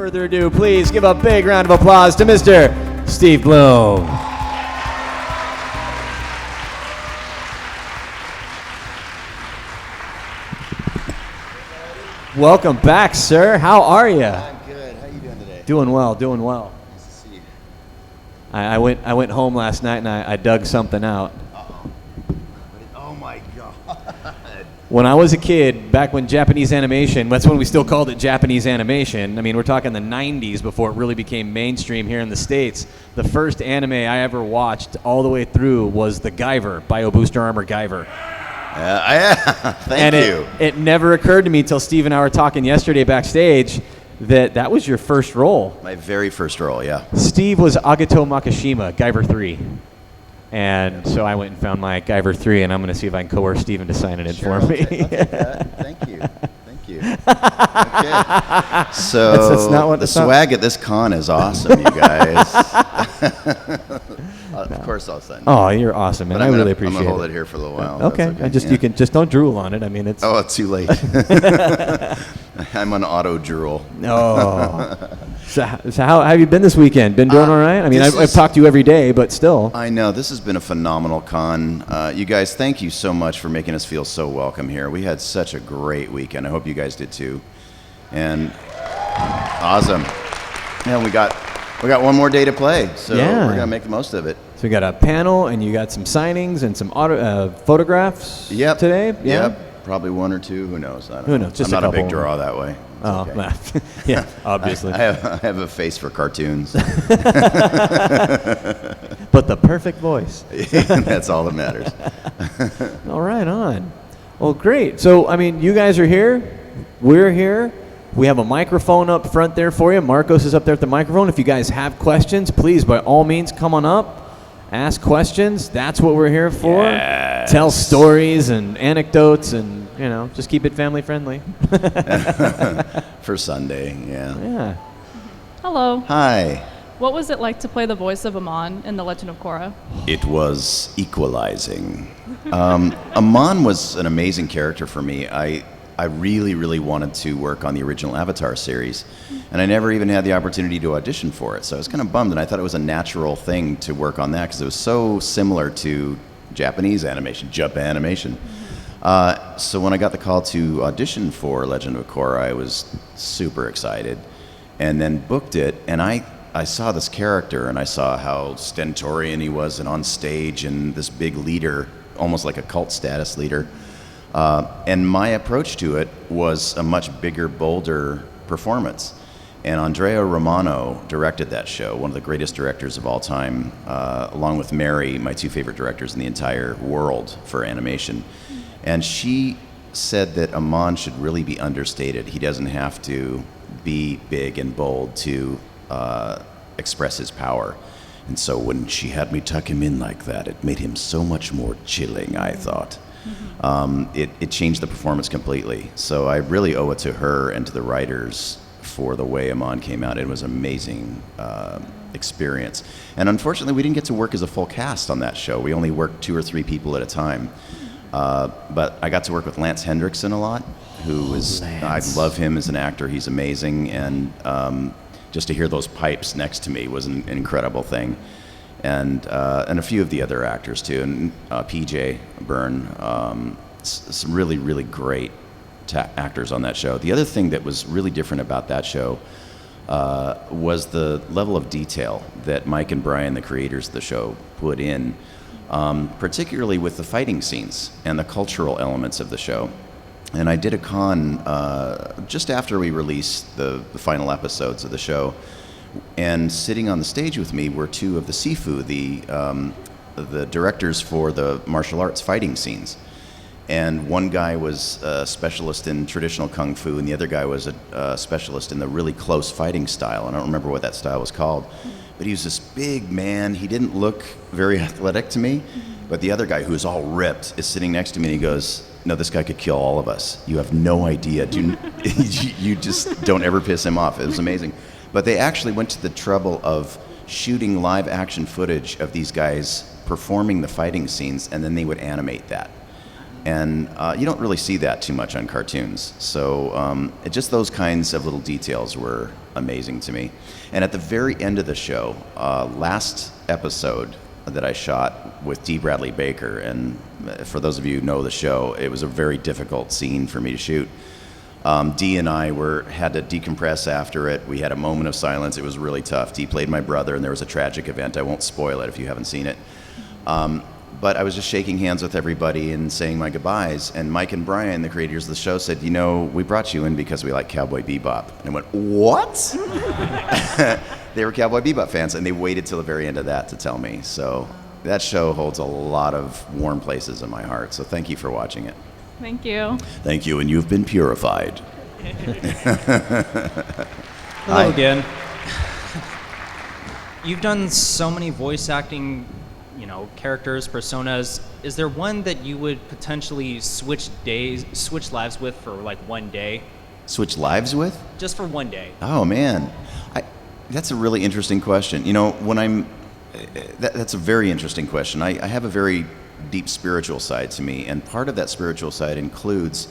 further ado, please give a big round of applause to Mr. Steve Blum. Welcome back, sir. How are you? I'm good. How are you doing today? Doing well, doing well. Nice to see you. I went home last night and I dug something out. Uh-oh. Oh my God. When I was a kid, back when Japanese animation, that's when we still called it Japanese animation. I mean, we're talking the 90s before it really became mainstream here in the States. The first anime I ever watched all the way through was the Guyver, Bio Booster Armor Guyver. Thank you. It never occurred to me till Steve and I were talking yesterday backstage that was your first role. My very first role, yeah. Steve was Agato Makishima, Guyver 3. And so I went and found my Guyver 3, and I'm going to see if I can coerce Steve into signing it for me. I'll take that. Thank you. Thank you. Okay. So that's not what the swag at this con is awesome, you guys. Of course I'll sign it. Oh, you're awesome, man. I really appreciate it. I'm going to hold it here for a little while. Okay. You can just don't drool on it. I mean, it's... Oh, it's too late. I'm on auto drool. Oh. So how have you been this weekend? Been doing all right? I mean, I've talked to you every day, but still. I know. This has been a phenomenal con. You guys, thank you so much for making us feel so welcome here. We had such a great weekend. I hope you guys did too. And awesome. Yeah, we got one more day to play, so we're going to make the most of it. So we got a panel, and you got some signings and some photographs today? Yep. Probably one or two. Who knows? Who knows? Just I'm not a big draw that way. It's okay. Yeah, obviously. I have a face for cartoons. But the perfect voice. That's all that matters. All right, on. Well, great. So, I mean, you guys are here. We're here. We have a microphone up front there for you. Marcos is up there at the microphone. If you guys have questions, please, by all means, come on up. Ask questions. That's what we're here for. Yes. Tell stories and anecdotes and, just keep it family friendly. For Sunday, yeah. Yeah. Hello. Hi. What was it like to play the voice of Amon in The Legend of Korra? It was equalizing. Amon was an amazing character for me. I really, really wanted to work on the original Avatar series, and I never even had the opportunity to audition for it, so I was kind of bummed, and I thought it was a natural thing to work on that because it was so similar to Japanese animation, Japanimation. So when I got the call to audition for Legend of Korra, I was super excited, and then booked it, and I saw this character, and I saw how stentorian he was and on stage, and this big leader, almost like a cult status leader. And my approach to it was a much bigger, bolder performance. And Andrea Romano directed that show, one of the greatest directors of all time, along with Mary, my two favorite directors in the entire world for animation. And she said that Amon should really be understated. He doesn't have to be big and bold to express his power. And so when she had me tuck him in like that, it made him so much more chilling, I thought. It changed the performance completely. So I really owe it to her and to the writers for the way Amon came out. It was an amazing experience. And unfortunately, we didn't get to work as a full cast on that show. We only worked 2 or 3 people at a time. But I got to work with Lance Hendrickson a lot, who is, I love him as an actor. He's amazing. And just to hear those pipes next to me was an incredible thing. And a few of the other actors too, and PJ Byrne, some really, really great actors on that show. The other thing that was really different about that show was the level of detail that Mike and Brian, the creators of the show, put in, particularly with the fighting scenes and the cultural elements of the show. And I did a con just after we released the final episodes of the show. And sitting on the stage with me were 2 of the Sifu, the directors for the martial arts fighting scenes. And one guy was a specialist in traditional kung fu, and the other guy was a specialist in the really close fighting style. And I don't remember what that style was called. But he was this big man. He didn't look very athletic to me. But the other guy, who was all ripped, is sitting next to me, and he goes, "No, this guy could kill all of us. You have no idea. You just don't ever piss him off." It was amazing. But they actually went to the trouble of shooting live action footage of these guys performing the fighting scenes, and then they would animate that. And you don't really see that too much on cartoons. So just those kinds of little details were amazing to me. And at the very end of the show, last episode that I shot with D. Bradley Baker, and for those of you who know the show, it was a very difficult scene for me to shoot. Dee and I had to decompress after it. We had a moment of silence. It was really tough. Dee played my brother, and there was a tragic event. I won't spoil it if you haven't seen it. But I was just shaking hands with everybody and saying my goodbyes. And Mike and Brian, the creators of the show, said, you know, we brought you in because we like Cowboy Bebop. And I went, what? They were Cowboy Bebop fans, and they waited till the very end of that to tell me. So that show holds a lot of warm places in my heart. So thank you for watching it. Thank you. Thank you, and you've been purified. Hello again. You've done so many voice acting, characters, personas. Is there one that you would potentially switch lives with for like one day? Switch lives with? Just for one day. Oh man, that's a really interesting question. That's a very interesting question. I have a very deep spiritual side to me, and part of that spiritual side includes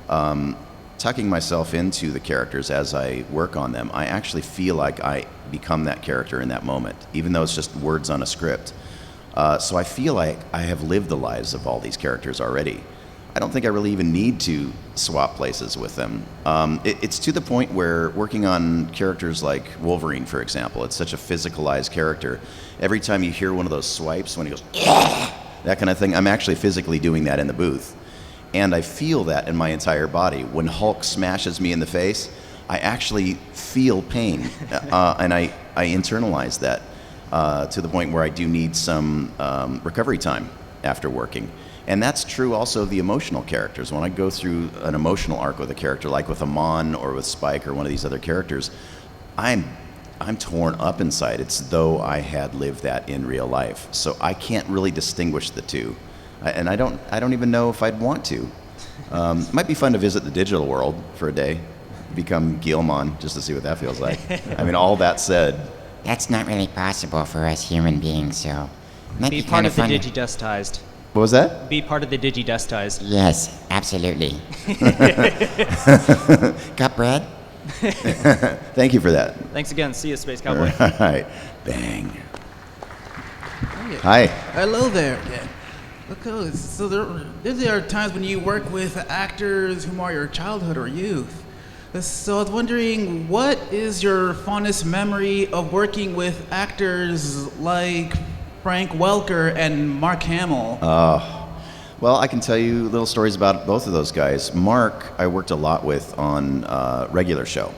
tucking myself into the characters as I work on them. I actually feel like I become that character in that moment, even though it's just words on a script. So I feel like I have lived the lives of all these characters already. I don't think I really even need to swap places with them. It's to the point where working on characters like Wolverine, for example, it's such a physicalized character. Every time you hear one of those swipes, when he goes, that kind of thing, I'm actually physically doing that in the booth. And I feel that in my entire body. When Hulk smashes me in the face, I actually feel pain, and I internalize that to the point where I do need some recovery time after working. And that's true also of the emotional characters. When I go through an emotional arc with a character, like with Amon or with Spike or one of these other characters, I'm torn up inside. It's though I had lived that in real life. So I can't really distinguish the two. And I don't even know if I'd want to. It might be fun to visit the digital world for a day, become Gilmon, just to see what that feels like. I mean, all that said, That's not really possible for us human beings, so might Be be part kind of the fun. digidustized. what was that? Be part of the digidustized. Yes, absolutely. Got bread? Thank you for that. Thanks again. See you, Space Cowboy. All right. Bang. Hi. Hello there. Yeah. Okay, so there are times when you work with actors whom are your childhood or youth. So I was wondering, what is your fondest memory of working with actors like Frank Welker and Mark Hamill? Well, I can tell you little stories about both of those guys. Mark, I worked a lot with on Regular Show.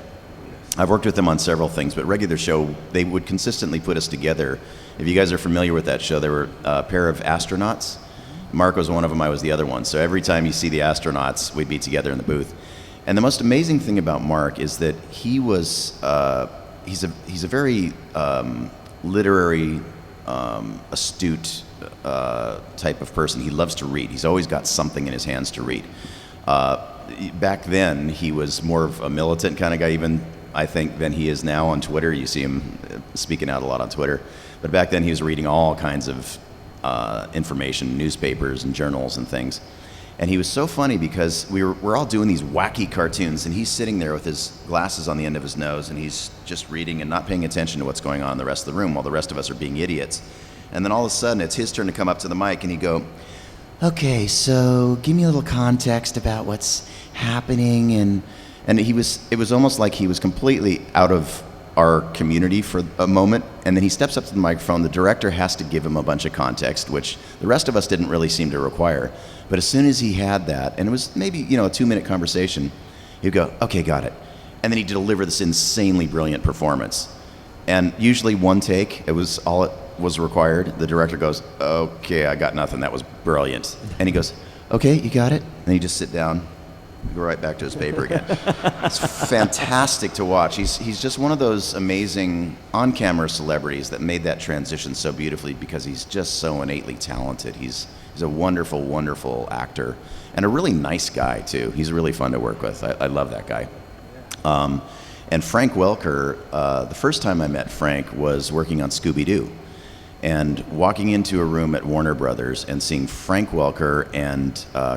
I've worked with them on several things, but Regular Show, they would consistently put us together. If you guys are familiar with that show, there were a pair of astronauts. Mark was one of them, I was the other one. So every time you see the astronauts, we'd be together in the booth. And the most amazing thing about Mark is that he was, he's a very literary, astute type of person. He loves to read. He's always got something in his hands to read. Back then, he was more of a militant kind of guy, even I think, than he is now on Twitter. You see him speaking out a lot on Twitter. But back then, he was reading all kinds of information, newspapers and journals and things. And he was so funny because we're all doing these wacky cartoons, and he's sitting there with his glasses on the end of his nose, and he's just reading and not paying attention to what's going on in the rest of the room while the rest of us are being idiots. And then all of a sudden, it's his turn to come up to the mic, and he'd go, "Okay, so give me a little context about what's happening." And it was almost like he was completely out of our community for a moment, and then he steps up to the microphone. The director has to give him a bunch of context, which the rest of us didn't really seem to require. But as soon as he had that, and it was maybe a 2-minute conversation, he'd go, "Okay, got it," and then he'd deliver this insanely brilliant performance. And usually one take, it was all it was required. The director goes, "Okay, I got nothing. That was brilliant." And he goes, "Okay, you got it?" And he just sit down, go right back to his paper again. It's fantastic to watch. He's just one of those amazing on-camera celebrities that made that transition so beautifully because he's just so innately talented. He's a wonderful, wonderful actor and a really nice guy too. He's really fun to work with. I love that guy. And Frank Welker, the first time I met Frank was working on Scooby-Doo. And walking into a room at Warner Brothers and seeing Frank Welker and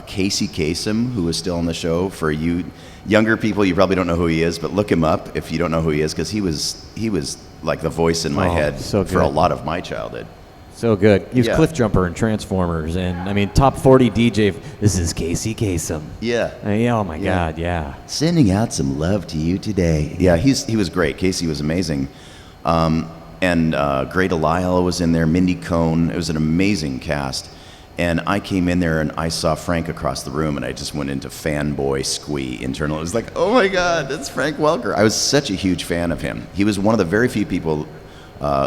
Casey Kasem, who is still on the show. For you younger people, you probably don't know who he is, but look him up if you don't know who he is, because he was like the voice in my head so for a good. lot of my childhood. So good. He was Yeah. Cliff Jumper in Transformers, and I mean, top 40 DJ. This is Casey Kasem. Yeah. Oh my God, yeah. Sending out some love to you today. Yeah, he was great. Casey was amazing. And Greta Lyle was in there, Mindy Cohn. It was an amazing cast. And I came in there and I saw Frank across the room, and I just went into fanboy squee internal. It was like, oh my God, that's Frank Welker. I was such a huge fan of him. He was one of the very few people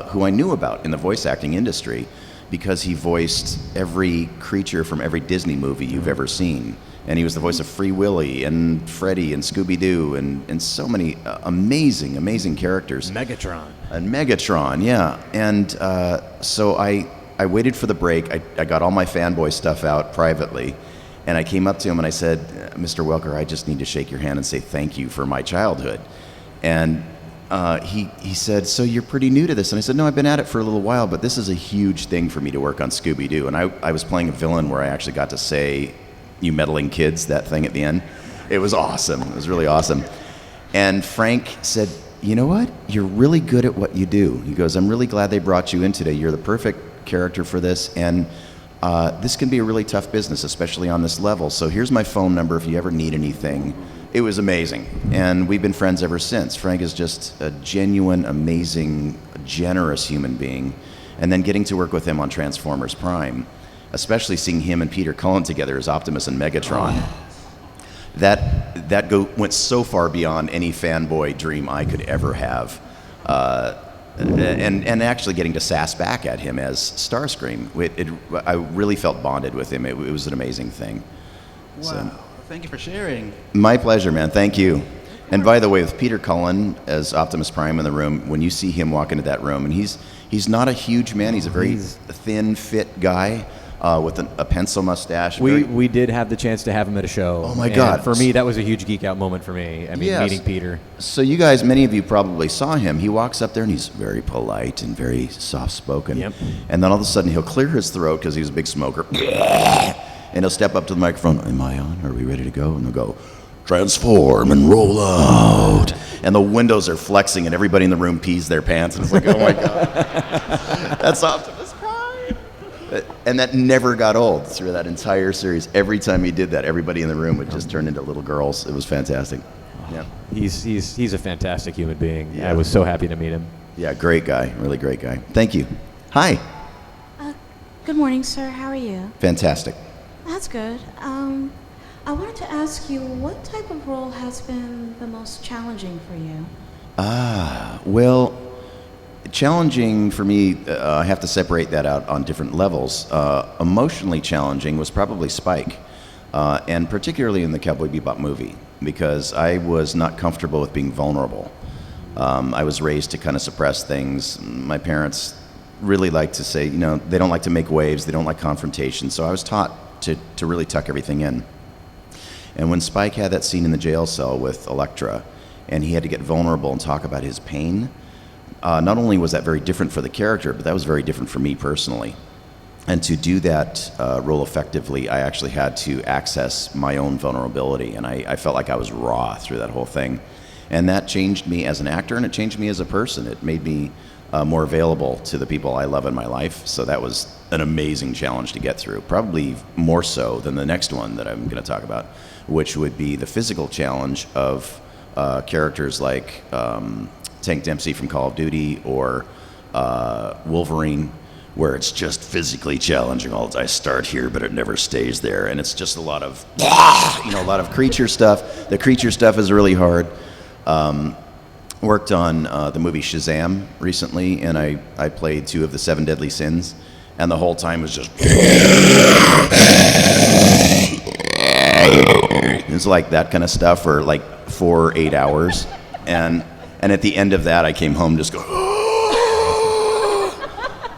who I knew about in the voice acting industry, because he voiced every creature from every Disney movie you've ever seen. And he was the voice of Free Willy and Freddy and Scooby-Doo and so many amazing, amazing characters. Megatron. And Megatron, yeah. And so I waited for the break. I got all my fanboy stuff out privately. And I came up to him and I said, Mr. Welker, I just need to shake your hand and say thank you for my childhood. And he said, so you're pretty new to this? And I said, no, I've been at it for a little while, but this is a huge thing for me to work on Scooby-Doo. And I was playing a villain where I actually got to say, you meddling kids, that thing at the end. It was awesome. It was really awesome. And Frank said, you know what? You're really good at what you do. He goes, I'm really glad they brought you in today. You're the perfect character for this. And this can be a really tough business, especially on this level. So here's my phone number if you ever need anything. It was amazing. And we've been friends ever since. Frank is just a genuine, amazing, generous human being. And then getting to work with him on Transformers Prime, especially seeing him and Peter Cullen together as Optimus and Megatron, that went so far beyond any fanboy dream I could ever have. And actually getting to sass back at him as Starscream, I really felt bonded with him. It was an amazing thing. Wow. So, Thank you for sharing. my pleasure, man. Thank you. And by the way, with Peter Cullen as Optimus Prime in the room, when you see him walk into that room, and he's not a huge man. He's a very thin, fit guy. With a pencil mustache. We did have the chance to have him at a show. Oh my and God. For me, that was a huge geek out moment for me. I mean, Yes. meeting Peter. So you guys, many of you probably saw him. He walks up there and he's very polite and very soft-spoken. Yep. And then all of a sudden he'll clear his throat because he's a big smoker. And he'll step up to the microphone. Am I on? Are we ready to go? And he'll go, transform and roll out. And the windows are flexing and everybody in the room pees their pants. And it's like, oh my God. That's Optimus Prime. And that never got old through that entire series. Every time he did that, everybody in the room would just turn into little girls. It was fantastic. Yeah. He's a fantastic human being. Yeah. I was so happy to meet him. Yeah, great guy. Really great guy. Thank you. Hi. Good morning, sir. How are you? Fantastic. That's good. I wanted to ask you, what type of role has been the most challenging for you? Well, challenging for me, I have to separate that out on different levels. Emotionally challenging was probably Spike, and particularly in the Cowboy Bebop movie, because I was not comfortable with being vulnerable. I was raised to kind of suppress things. My parents really like to say, they don't like to make waves, they don't like confrontation, so I was taught to really tuck everything in. And when Spike had that scene in the jail cell with Elektra, and he had to get vulnerable and talk about his pain, not only was that very different for the character, but that was very different for me personally. And to do that role effectively, I actually had to access my own vulnerability, and I felt like I was raw through that whole thing. And that changed me as an actor, and it changed me as a person. It made me more available to the people I love in my life, so that was an amazing challenge to get through, probably more so than the next one that I'm going to talk about, which would be the physical challenge of characters like Tank Dempsey from Call of Duty or Wolverine, where it's just physically challenging. I start here, but it never stays there, and it's just a lot of a lot of creature stuff. The creature stuff is really hard. Worked on the movie Shazam recently, and I played 2 of the 7 deadly sins, and the whole time was just it's like that kind of stuff for like 4 or 8 hours, and at the end of that I came home just go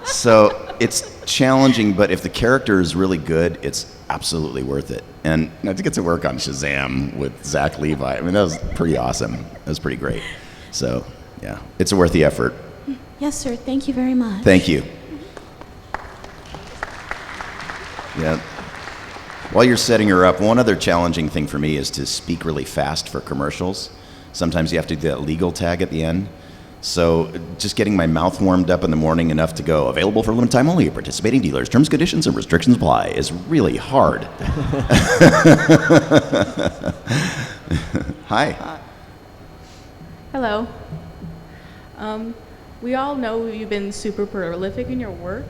so it's challenging, but if the character is really good, it's absolutely worth it. And to get to work on Shazam with Zach Levi, I mean, that was pretty awesome. That was pretty great. So yeah, it's worth the effort. Yes, sir. Thank you very much. Thank you. Yeah. While you're setting her up, one other challenging thing for me is to speak really fast for commercials. Sometimes you have to do that legal tag at the end. So just getting my mouth warmed up in the morning enough to go, available for limited time only at participating dealers. Terms, conditions, and restrictions apply is really hard. Hi. Hello. We all know you've been super prolific in your work.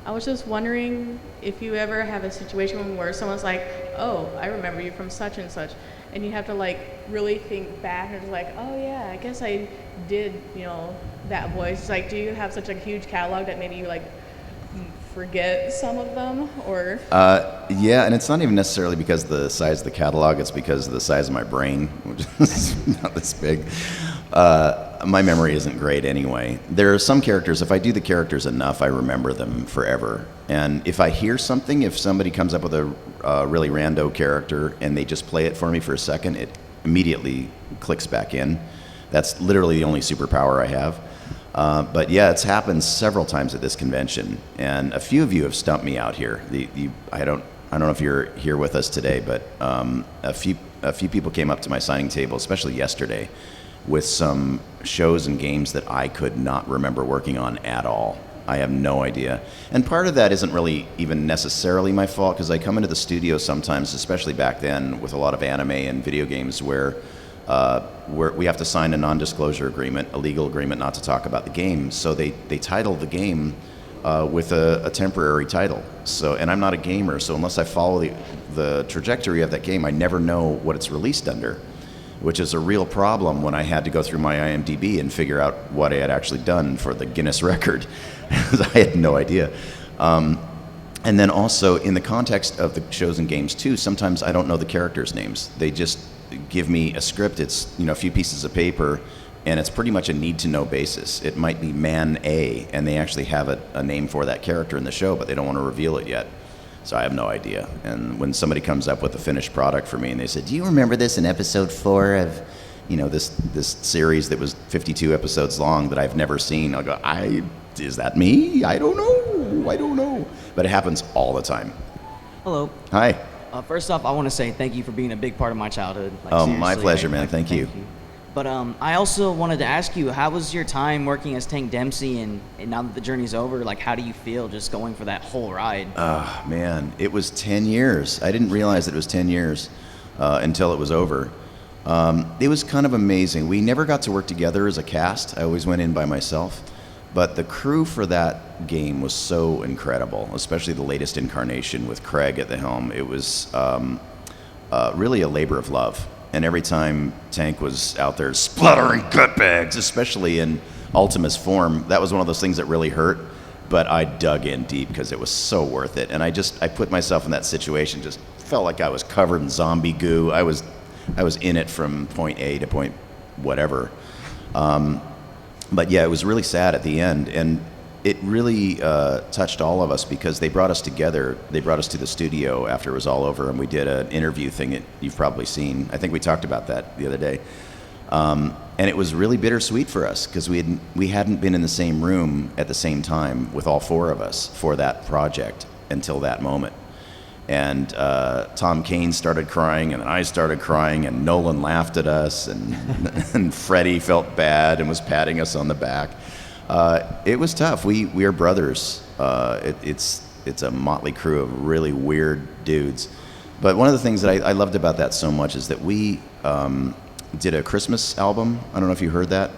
I was just wondering if you ever have a situation where someone's like, oh, I remember you from such and such, and you have to like really think back and it's like, oh yeah, I guess I did, that voice. It's like, do you have such a huge catalog that maybe you like forget some of them, or? Yeah, and it's not even necessarily because of the size of the catalog, it's because of the size of my brain, which is not this big. My memory isn't great anyway. There are some characters, if I do the characters enough, I remember them forever. And if I hear something, if somebody comes up with a really rando character and they just play it for me for a second, it immediately clicks back in. That's literally the only superpower I have. But yeah, it's happened several times at this convention, and a few of you have stumped me out here. I don't know if you're here with us today, but a few people came up to my signing table, especially yesterday, with some shows and games that I could not remember working on at all. I have no idea. And part of that isn't really even necessarily my fault, because I come into the studio sometimes, especially back then, with a lot of anime and video games where we have to sign a non-disclosure agreement, a legal agreement not to talk about the game. So they title the game with a temporary title. So, and I'm not a gamer, so unless I follow the trajectory of that game, I never know what it's released under, which is a real problem when I had to go through my IMDb and figure out what I had actually done for the Guinness record. I had no idea. And then also, in the context of the shows and games too, sometimes I don't know the characters' names. They just give me a script. It's a few pieces of paper, and it's pretty much a need-to-know basis. It might be Man A, and they actually have a name for that character in the show, but they don't want to reveal it yet. So I have no idea. And when somebody comes up with a finished product for me and they said, do you remember this in episode 4 of, this series that was 52 episodes long that I've never seen? I'll go, is that me? I don't know. But it happens all the time. Hello. Hi. First off, I want to say thank you for being a big part of my childhood. Oh, my seriously, pleasure, man. Thank you. But I also wanted to ask you, how was your time working as Tank Dempsey, and now that the journey's over, how do you feel just going for that whole ride? Man, it was 10 years. I didn't realize it was 10 years until it was over. It was kind of amazing. We never got to work together as a cast. I always went in by myself. But the crew for that game was so incredible, especially the latest incarnation with Craig at the helm. It was really a labor of love. And every time Tank was out there spluttering gutbags, especially in Ultima's form, that was one of those things that really hurt. But I dug in deep because it was so worth it. And I put myself in that situation, just felt like I was covered in zombie goo. I was in it from point A to point whatever. But yeah, it was really sad at the end, and it really touched all of us because they brought us together. They brought us to the studio after it was all over, and we did an interview thing that you've probably seen. I think we talked about that the other day. And it was really bittersweet for us because we hadn't been in the same room at the same time with all 4 of us for that project until that moment. And Tom Kane started crying, and then I started crying, and Nolan laughed at us, and Freddie felt bad and was patting us on the back. It was tough. We are brothers. It's a motley crew of really weird dudes. But one of the things that I loved about that so much is that we did a Christmas album. I don't know if you heard that.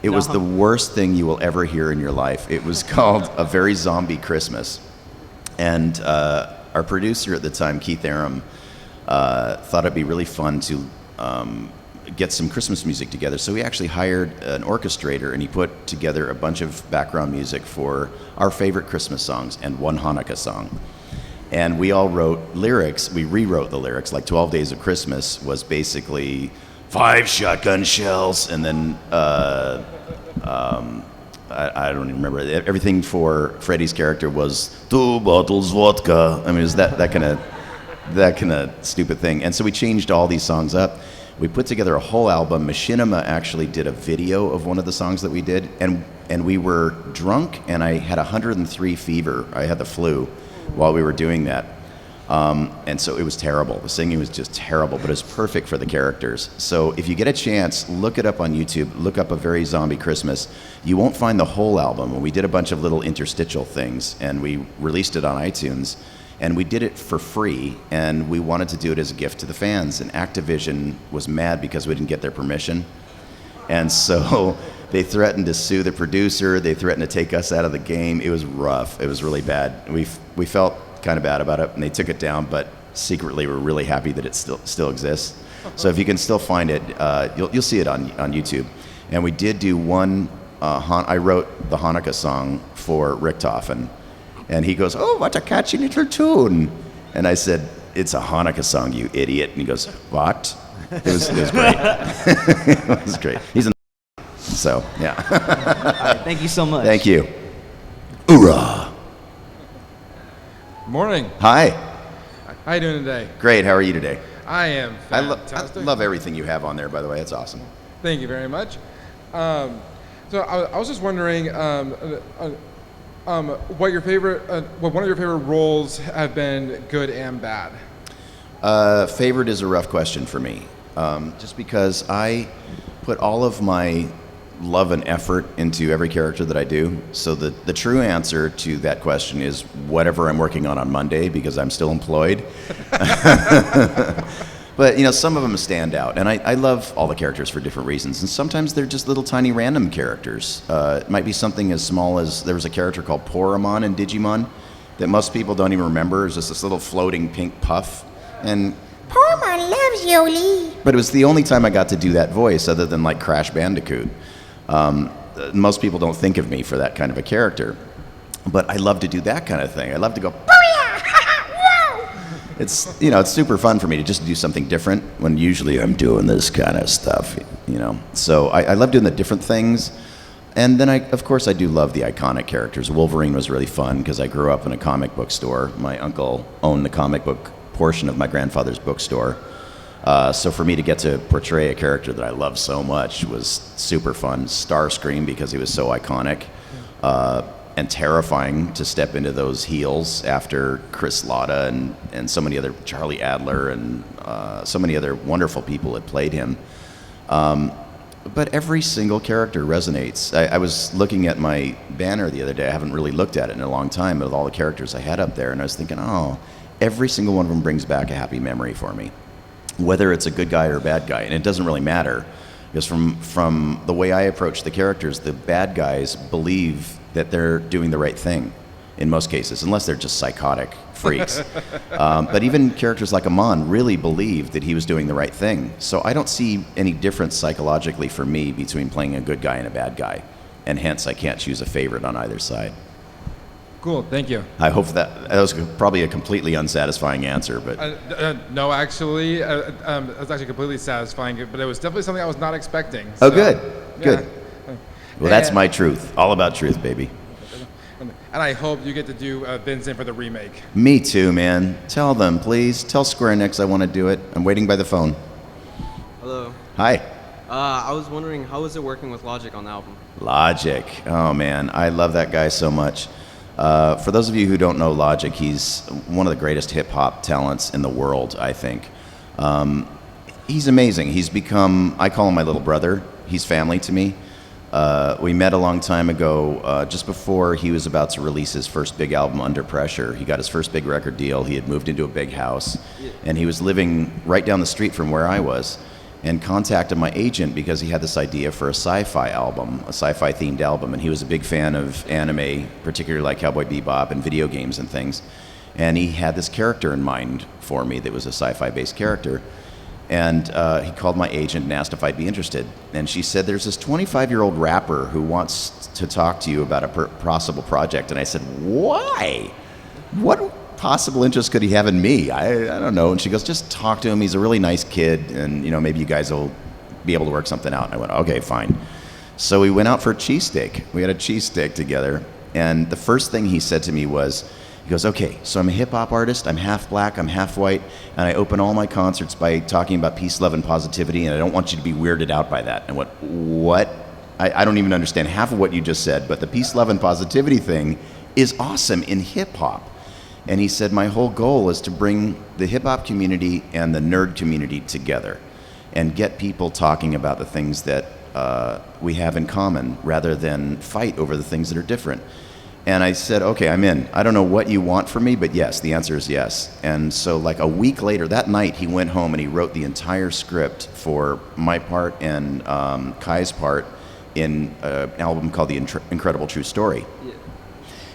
It was the worst thing you will ever hear in your life. It was called A Very Zombie Christmas. And our producer at the time, Keith Aram, thought it'd be really fun to get some Christmas music together. So he actually hired an orchestrator, and he put together a bunch of background music for our favorite Christmas songs and one Hanukkah song. And we all wrote lyrics. We rewrote the lyrics. Like 12 Days of Christmas was basically 5 shotgun shells, and then I don't even remember. Everything for Freddie's character was 2 bottles vodka. I mean, it was that kind of stupid thing. And so we changed all these songs up. We put together a whole album. Machinima actually did a video of one of the songs that we did, and we were drunk, and I had 103 fever. I had the flu while we were doing that. And so it was terrible. The singing was just terrible, but it was perfect for the characters. So if you get a chance, look it up on YouTube. Look up A Very Zombie Christmas. You won't find the whole album. We did a bunch of little interstitial things, and we released it on iTunes. And we did it for free, and we wanted to do it as a gift to the fans. And Activision was mad because we didn't get their permission. And so they threatened to sue the producer. They threatened to take us out of the game. It was rough. It was really bad. We felt kind of bad about it, and they took it down, but secretly we're really happy that it still exists. So if you can still find it, you'll see it on YouTube. And we did do one, I wrote the Hanukkah song for Richtofen, and he goes, "Oh, what a catchy little tune." And I said, "It's a Hanukkah song, you idiot." And he goes, "What?" It was great. It was great. He's so, yeah. All right, thank you so much. Thank you. Hoorah. Morning. Hi. How you doing today? Great. How are you today? I am I fantastic. love everything you have on there, by the way. It's awesome. Thank you very much. So I was just wondering what your favorite, what one of your favorite roles have been, good and bad. Favorite is a rough question for me, just because I put all of my love and effort into every character that I do. So the true answer to that question is whatever I'm working on Monday, because I'm still employed. But, some of them stand out. And I love all the characters for different reasons. And sometimes they're just little tiny random characters. It might be something as small as there was a character called Amon in Digimon that most people don't even remember. It's just this little floating pink puff. And Pormon loves Yoli. but it was the only time I got to do that voice other than like Crash Bandicoot. Most people don't think of me for that kind of a character. But I love to do that kind of thing. I love to go, it's it's super fun for me to just do something different when usually I'm doing this kind of stuff, So I love doing the different things. And then of course I do love the iconic characters. Wolverine was really fun because I grew up in a comic book store. My uncle owned the comic book portion of my grandfather's bookstore. So for me to get to portray a character that I love so much was super fun. Starscream, because he was so iconic. And terrifying to step into those heels after Chris Latta and so many other, Charlie Adler and so many other wonderful people that played him. But every single character resonates. I was looking at my banner the other day. I haven't really looked at it in a long time with all the characters I had up there, and I was thinking, every single one of them brings back a happy memory for me, whether it's a good guy or a bad guy. And it doesn't really matter, because from the way I approach the characters, the bad guys believe that they're doing the right thing in most cases, unless they're just psychotic freaks. But even characters like Amon really believed that he was doing the right thing. So I don't see any difference psychologically for me between playing a good guy and a bad guy. And hence, I can't choose a favorite on either side. Cool, thank you. I hope that was probably a completely unsatisfying answer, but No, actually, it was actually completely satisfying, but it was definitely something I was not expecting. Oh, So, good. yeah. Well, that's my truth. All about truth, baby. And I hope you get to do Vincent for the remake. Me too, man. Tell them, please. Tell Square Enix I want to do it. I'm waiting by the phone. Hello. Hi. I was wondering, how is it working with Logic on the album? Logic. Oh, man. I love that guy so much. For those of you who don't know Logic, he's one of the greatest hip-hop talents in the world, I think. He's amazing. He's become, I call him my little brother. He's family to me. We met a long time ago, just before he was about to release his first big album, Under Pressure. He got his first big record deal. He had moved into a big house, and he was living right down the street from where I was, and contacted my agent because he had this idea for a sci-fi album, a sci-fi themed album, and he was a big fan of anime, particularly like Cowboy Bebop and video games and things. And he had this character in mind for me that was a sci-fi based character. And he called my agent and asked if I'd be interested. And she said, there's this 25-year-old rapper who wants to talk to you about a possible project. And I said, why? What possible interest could he have in me? I don't know. And she goes, just talk to him. He's a really nice kid. And, maybe you guys will be able to work something out. And I went, okay, fine. So we went out for a cheesesteak. We had a cheesesteak together. And the first thing he said to me was, He goes, okay, so I'm a hip hop artist. I'm half black, I'm half white, and I open all my concerts by talking about peace, love, and positivity, and I don't want you to be weirded out by that. And what? I don't even understand half of what you just said, but the peace, love, and positivity thing is awesome in hip hop. And he said, my whole goal is to bring the hip hop community and the nerd community together and get people talking about the things that we have in common rather than fight over the things that are different. And I said, okay, I'm in. I don't know what you want from me, but yes, the answer is yes. And so like a week later, that night, he went home and he wrote the entire script for my part and Kai's part in an album called The Incredible True Story. Yeah.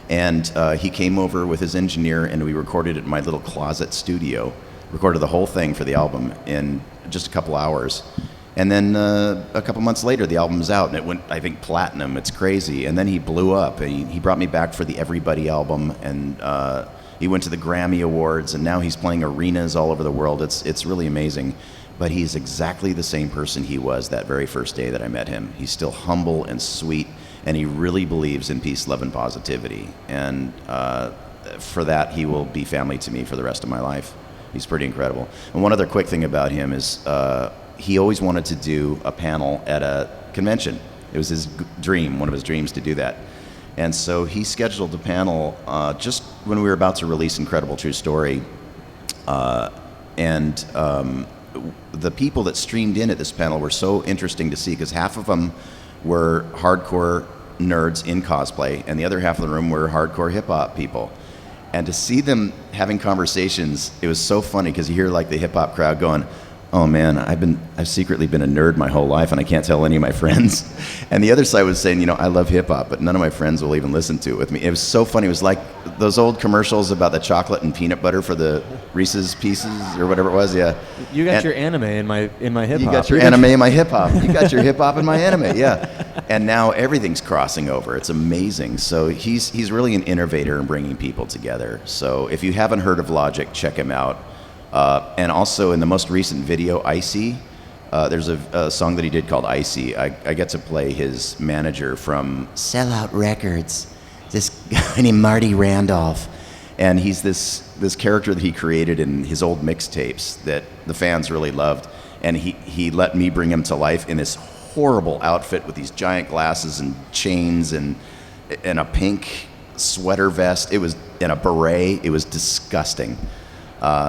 And he came over with his engineer and we recorded it in my little closet studio, recorded the whole thing for the album in just a couple hours. And then a couple months later, the album's out, and it went, I think, platinum. It's crazy. And then he blew up. And he brought me back for the Everybody album, and he went to the Grammy Awards, and now he's playing arenas all over the world. It's really amazing. But he's exactly the same person he was that very first day that I met him. He's still humble and sweet, and he really believes in peace, love, and positivity. And for that, he will be family to me for the rest of my life. He's pretty incredible. And one other quick thing about him is he always wanted to do a panel at a convention. It was his dream, one of his dreams, to do that. And so he scheduled a panel just when we were about to release Incredible True Story. And the people that streamed in at this panel were so interesting to see because half of them were hardcore nerds in cosplay, and the other half of the room were hardcore hip-hop people. And to see them having conversations, it was so funny because you hear like the hip-hop crowd going, oh man, I've secretly been a nerd my whole life and I can't tell any of my friends. And the other side was saying, I love hip hop, but none of my friends will even listen to it with me. It was so funny. It was like those old commercials about the chocolate and peanut butter for the Reese's Pieces or whatever it was. Yeah. You got your anime in my hip hop. You got your anime in my hip hop. You got your hip hop in my anime. Yeah. And now everything's crossing over. It's amazing. So he's really an innovator in bringing people together. So if you haven't heard of Logic, check him out. And also in the most recent video, Icy, there's a song that he did called Icy. I get to play his manager from Sellout Records, this guy named Marty Randolph. And he's this character that he created in his old mixtapes that the fans really loved. And he let me bring him to life in this horrible outfit with these giant glasses and chains and a pink sweater vest. It was in a beret. It was disgusting.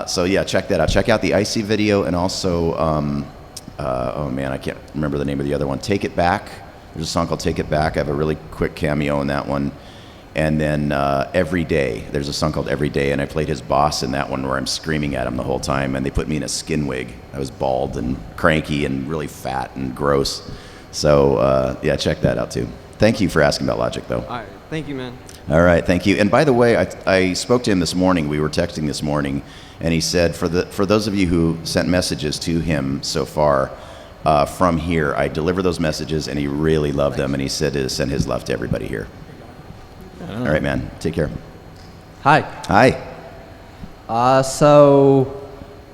So yeah, check that out. Check out the Icy video and also, oh man, I can't remember the name of the other one. Take It Back. There's a song called Take It Back. I have a really quick cameo in that one. And then Every Day. There's a song called Every Day, and I played his boss in that one where I'm screaming at him the whole time, and they put me in a skin wig. I was bald and cranky and really fat and gross. So yeah, check that out too. Thank you for asking about Logic, though. All right. Thank you, man. All right, thank you. And by the way, I spoke to him this morning. We were texting this morning, and he said, for those of you who sent messages to him so far from here, I deliver those messages, and he really loved them, and he said to send his love to everybody here. All right, man. Take care. Hi. Hi. So,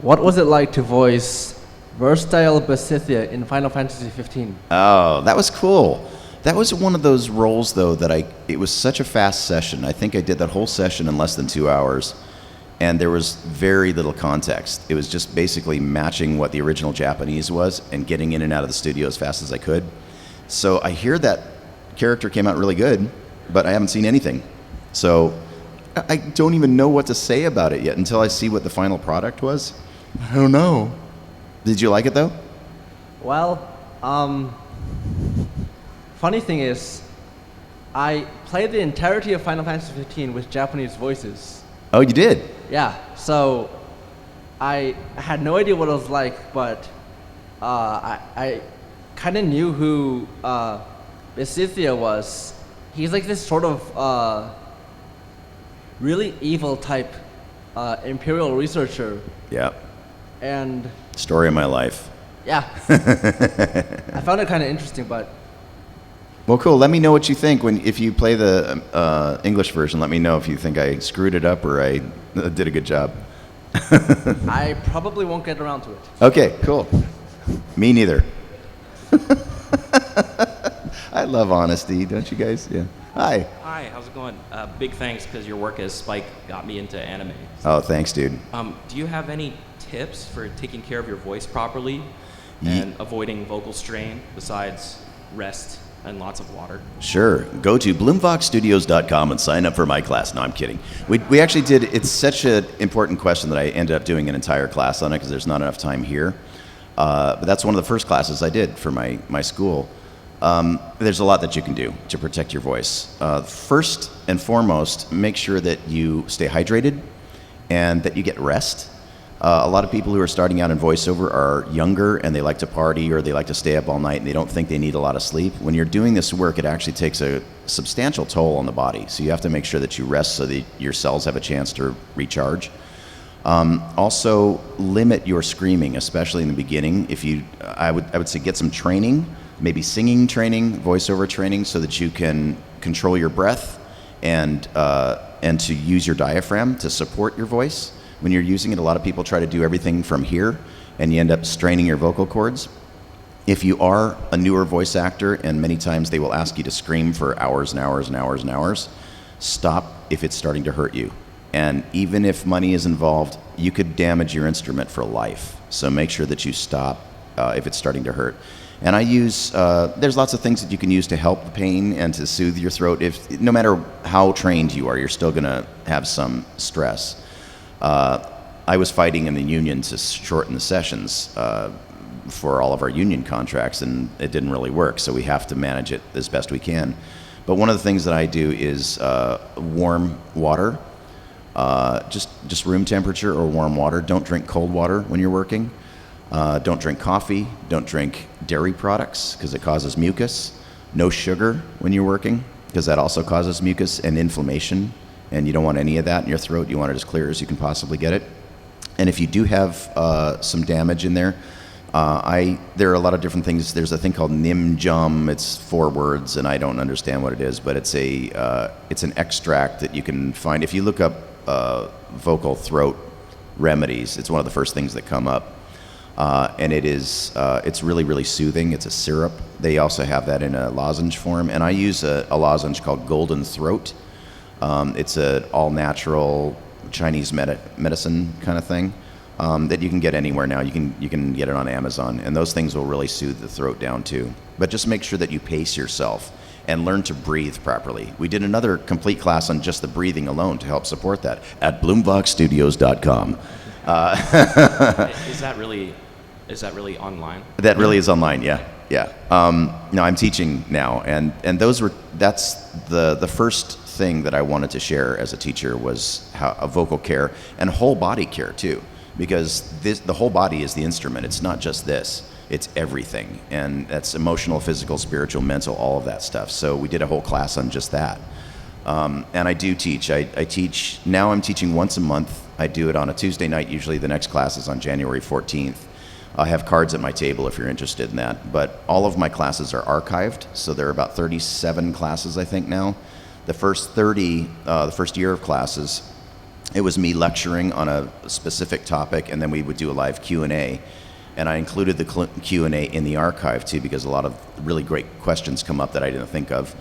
what was it like to voice Verstael Besithia in Final Fantasy 15? Oh, that was cool. That was one of those roles, though, that it was such a fast session. I think I did that whole session in less than 2 hours, and there was very little context. It was just basically matching what the original Japanese was and getting in and out of the studio as fast as I could. So I hear that character came out really good, but I haven't seen anything. So I don't even know what to say about it yet until I see what the final product was. I don't know. Did you like it, though? Well, funny thing is, I played the entirety of Final Fantasy 15 with Japanese voices. Oh, you did? Yeah, so I had no idea what it was like, but I kind of knew who Besithia was. He's like this sort of really evil type imperial researcher. Yeah. And story of my life. Yeah. I found it kind of interesting, but. Well, cool. Let me know what you think if you play the English version. Let me know if you think I screwed it up or I did a good job. I probably won't get around to it. Okay, cool. Me neither. I love honesty, don't you guys? Yeah. Hi. Hi, how's it going? Big thanks because your work as Spike got me into anime. Oh, thanks, dude. Do you have any tips for taking care of your voice properly and avoiding vocal strain besides rest and lots of water? Sure. Go to bloomvoxstudios.com and sign up for my class. No, I'm kidding. We actually did. It's such an important question that I ended up doing an entire class on it because there's not enough time here. But that's one of the first classes I did for my school. There's a lot that you can do to protect your voice. First and foremost, make sure that you stay hydrated and that you get rest. A lot of people who are starting out in voiceover are younger and they like to party or they like to stay up all night and they don't think they need a lot of sleep. When you're doing this work, it actually takes a substantial toll on the body. So you have to make sure that you rest so that your cells have a chance to recharge. Also, limit your screaming, especially in the beginning. I would say get some training, maybe singing training, voiceover training, so that you can control your breath and to use your diaphragm to support your voice. When you're using it, a lot of people try to do everything from here, and you end up straining your vocal cords. If you are a newer voice actor, and many times they will ask you to scream for hours and hours and hours and hours, stop if it's starting to hurt you. And even if money is involved, you could damage your instrument for life. So make sure that you stop if it's starting to hurt. And I use, there's lots of things that you can use to help the pain and to soothe your throat. No matter how trained you are, you're still gonna have some stress. I was fighting in the union to shorten the sessions for all of our union contracts, and it didn't really work, so we have to manage it as best we can. But one of the things that I do is warm water, just room temperature or warm water. Don't drink cold water when you're working. Don't drink coffee. Don't drink dairy products because it causes mucus. No sugar when you're working because that also causes mucus and inflammation. And you don't want any of that in your throat. You want it as clear as you can possibly get it. And if you do have some damage in there, there are a lot of different things. There's a thing called Nimjum. It's 4 words, and I don't understand what it is, but it's an extract that you can find. If you look up vocal throat remedies, it's one of the first things that come up. And it's really, really soothing. It's a syrup. They also have that in a lozenge form. And I use a lozenge called Golden Throat. It's an all-natural Chinese medicine kind of thing that you can get anywhere now. You can get it on Amazon, and those things will really soothe the throat down too. But just make sure that you pace yourself and learn to breathe properly. We did another complete class on just the breathing alone to help support that at bloomvoxstudios.com. Is that really online? That really is online, yeah. No, I'm teaching now, and that's the first thing that I wanted to share as a teacher was a vocal care and whole body care too, because the whole body is the instrument. It's not just this; it's everything, and that's emotional, physical, spiritual, mental, all of that stuff. So we did a whole class on just that. And I do teach. I teach now. I'm teaching once a month. I do it on a Tuesday night. Usually, the next class is on January 14th. I have cards at my table if you're interested in that. But all of my classes are archived, so there are about 37 classes, I think, now. The first 30, the first year of classes, it was me lecturing on a specific topic, and then we would do a live Q&A. And I included the Q&A in the archive, too, because a lot of really great questions come up that I didn't think of.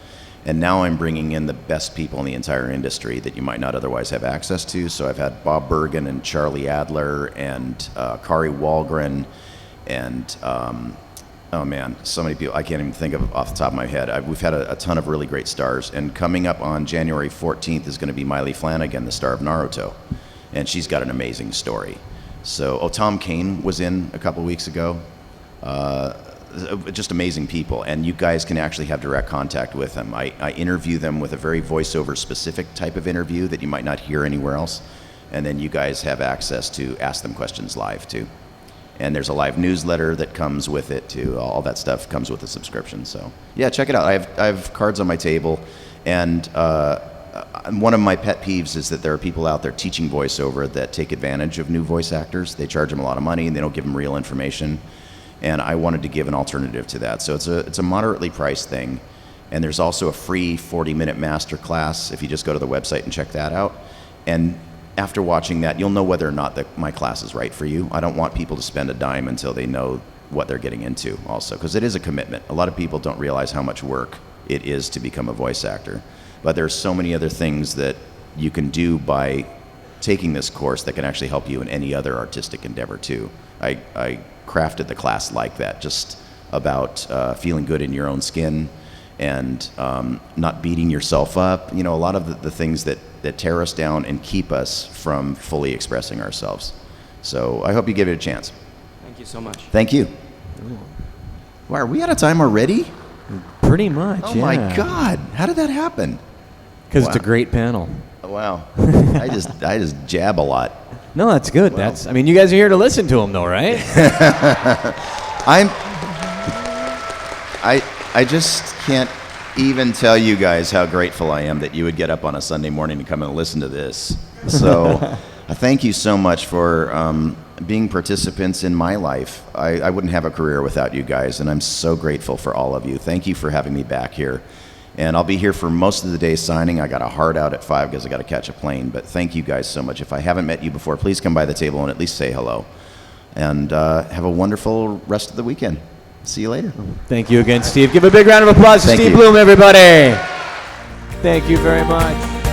And now I'm bringing in the best people in the entire industry that you might not otherwise have access to. So I've had Bob Bergen and Charlie Adler and Kari Wahlgren and, oh man, so many people. I can't even think of off the top of my head. We've had a ton of really great stars. And coming up on January 14th is going to be Miley Flanagan, the star of Naruto. And she's got an amazing story. So, Tom Kane was in a couple weeks ago. Just amazing people, and you guys can actually have direct contact with them. I interview them with a very voiceover specific type of interview that you might not hear anywhere else, and then you guys have access to ask them questions live too. And there's a live newsletter that comes with it too. All that stuff comes with a subscription. So yeah, check it out. I have cards on my table, and one of my pet peeves is that there are people out there teaching voiceover that take advantage of new voice actors. They charge them a lot of money and they don't give them real information. And I wanted to give an alternative to that. So it's a moderately priced thing. And there's also a free 40-minute master class if you just go to the website and check that out. And after watching that, you'll know whether or not my class is right for you. I don't want people to spend a dime until they know what they're getting into also, because it is a commitment. A lot of people don't realize how much work it is to become a voice actor. but there's so many other things that you can do by taking this course that can actually help you in any other artistic endeavor too. I crafted the class like that, just about feeling good in your own skin and not beating yourself up. You know, a lot of the things that tear us down and keep us from fully expressing ourselves. So I hope you give it a chance. Thank you so much. Thank you. Wow, are we out of time already? Pretty much, Oh yeah. my God, how did that happen? Because it's a great panel. Wow, I just jab a lot. No, that's good. Well. I mean, you guys are here to listen to him, though, right? I just can't even tell you guys how grateful I am that you would get up on a Sunday morning to come and listen to this. So thank you so much for being participants in my life. I wouldn't have a career without you guys, and I'm so grateful for all of you. Thank you for having me back here. And I'll be here for most of the day signing. I got a hard out at 5 because I got to catch a plane. But thank you guys so much. If I haven't met you before, please come by the table and at least say hello. And have a wonderful rest of the weekend. See you later. Thank you again, Steve. Give a big round of applause to Thank Steve you. Blum, everybody. Thank you very much.